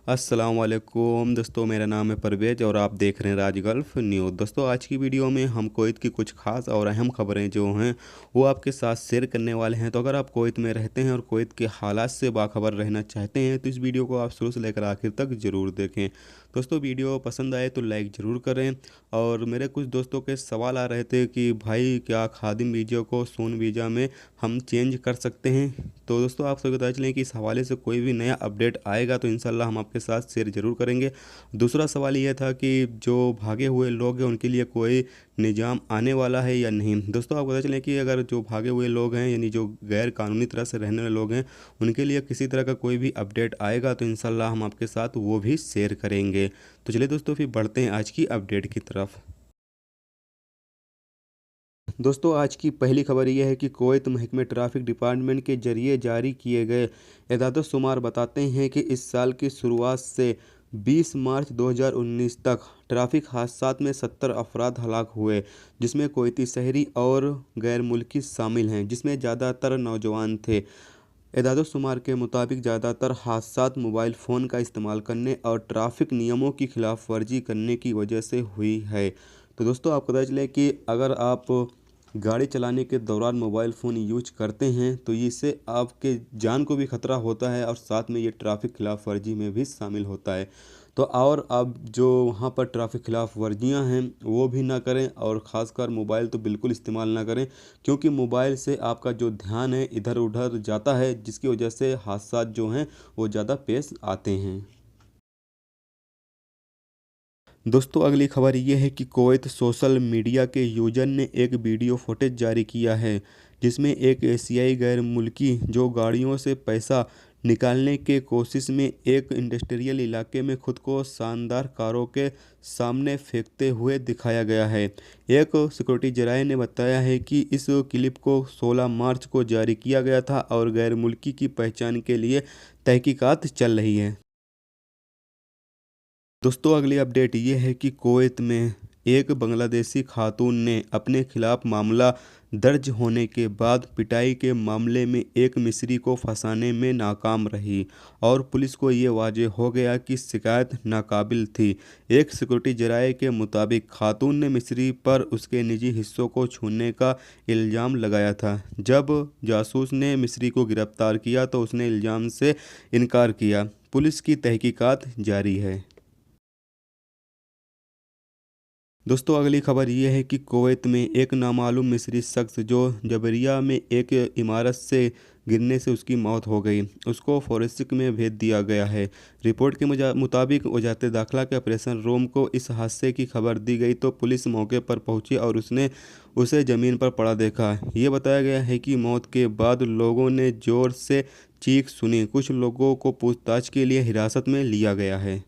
अस्सलाम वालेकुम दोस्तों, मेरा नाम है परवेज और आप देख रहे हैं राज गल्फ न्यूज़। दोस्तों, आज की वीडियो में हम कुवैत की कुछ खास और अहम खबरें जो हैं वो आपके साथ शेयर करने वाले हैं। तो अगर आप कुवैत में रहते हैं और कुवैत के हालात से बाखबर रहना चाहते हैं तो इस वीडियो को आप शुरू से लेकर आखिर तक ज़रूर देखें। दोस्तों, वीडियो पसंद आए तो लाइक ज़रूर करें। और मेरे कुछ दोस्तों के सवाल आ रहे थे कि भाई क्या खादिम वीज़ा को सोन वीज़ा में हम चेंज कर सकते हैं। तो दोस्तों, आप सभी बता चलें कि इस हवाले से कोई भी नया अपडेट आएगा तो इंशाल्लाह हम आपके साथ शेयर ज़रूर करेंगे। दूसरा सवाल ये था कि जो भागे हुए लोग हैं उनके लिए कोई निज़ाम आने वाला है या नहीं। दोस्तों, आपको पता चलें कि अगर जो भागे हुए लोग हैं यानी जो गैर कानूनी तरह से रहने वाले लोग हैं उनके लिए किसी तरह का कोई भी अपडेट आएगा तो इंशाल्लाह हम आपके साथ वो भी शेयर करेंगे। तो चलिए दोस्तों, फिर बढ़ते हैं आज की अपडेट की तरफ। दोस्तों, आज की पहली खबर यह है कि कुवैत महकमे ट्रैफिक डिपार्टमेंट के जरिए जारी किए गए एदाद शुमार बताते हैं कि इस साल की शुरुआत से 20 मार्च 2019 तक ट्रैफिक हादसात में 70 अफराद हलाक हुए, जिसमें कुवैती शहरी और गैर मुल्की शामिल हैं, जिसमें ज़्यादातर नौजवान थे। एदाद शुमार के मुताबिक ज़्यादातर हादसात मोबाइल फ़ोन का इस्तेमाल करने और ट्रैफिक नियमों की खिलाफ वर्जी करने की वजह से हुई है। तो दोस्तों, आपको पता चले कि अगर आप गाड़ी चलाने के दौरान मोबाइल फ़ोन यूज करते हैं तो इससे आपके जान को भी ख़तरा होता है और साथ में ये ट्रैफिक खिलाफ वर्जी में भी शामिल होता है। तो और अब जो वहाँ पर ट्रैफिक खिलाफ वर्जियाँ हैं वो भी ना करें और ख़ासकर मोबाइल तो बिल्कुल इस्तेमाल ना करें, क्योंकि मोबाइल से आपका जो ध्यान है इधर उधर जाता है, जिसकी वजह से हादसा जो हैं वो ज़्यादा पेश आते हैं। दोस्तों, अगली खबर ये है कि कुवैत सोशल मीडिया के यूजर ने एक वीडियो फुटेज जारी किया है जिसमें एक एशियाई गैर मुल्की जो गाड़ियों से पैसा निकालने के कोशिश में एक इंडस्ट्रियल इलाके में खुद को शानदार कारों के सामने फेंकते हुए दिखाया गया है। एक सिक्योरिटी जराये ने बताया है कि इस क्लिप को 16 मार्च को जारी किया गया था और गैर मुल्की की पहचान के लिए तहकीकात चल रही है। दोस्तों, अगली अपडेट ये है कि कुवैत में एक बांग्लादेशी खातून ने अपने खिलाफ मामला दर्ज होने के बाद पिटाई के मामले में एक मिस्री को फंसाने में नाकाम रही और पुलिस को ये वाज़ेह हो गया कि शिकायत नाकाबिल थी। एक सिक्योरिटी जराये के मुताबिक खातून ने मिस्री पर उसके निजी हिस्सों को छूने का इल्ज़ाम लगाया था। जब जासूस ने मिस्री को गिरफ्तार किया तो उसने इल्ज़ाम से इनकार किया। पुलिस की तहकीकात जारी है। दोस्तों, अगली खबर ये है कि कुवैत में एक नामालूम मिस्री शख्स जो जबरिया में एक इमारत से गिरने से उसकी मौत हो गई, उसको फोरेंसिक में भेज दिया गया है। रिपोर्ट के मुताबिक वजारत दाखिला के ऑपरेशन रूम को इस हादसे की खबर दी गई तो पुलिस मौके पर पहुंची और उसने उसे ज़मीन पर पड़ा देखा। ये बताया गया है कि मौत के बाद लोगों ने ज़ोर से चीख सुनी। कुछ लोगों को पूछताछ के लिए हिरासत में लिया गया है।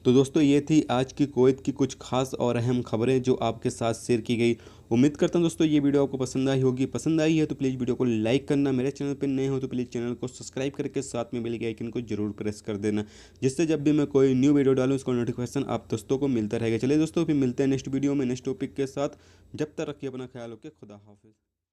तो दोस्तों, ये थी आज की कुवैत की कुछ खास और अहम खबरें जो आपके साथ शेयर की गई। उम्मीद करता हूँ दोस्तों ये वीडियो आपको पसंद आई होगी। पसंद आई है तो प्लीज़ वीडियो को लाइक करना, मेरे चैनल पर नए हो तो प्लीज़ चैनल को सब्सक्राइब करके साथ में बेल के आइकन को जरूर प्रेस कर देना, जिससे जब भी मैं कोई न्यू वीडियो डालूँ उसका नोटिफिकेशन आप दोस्तों को मिलता रहेगा। चलिए दोस्तों, फिर मिलते हैं नेक्स्ट वीडियो में नेक्स्ट टॉपिक के साथ। जब तक रखिए अपना ख्याल, ओके, खुदा हाफिज़।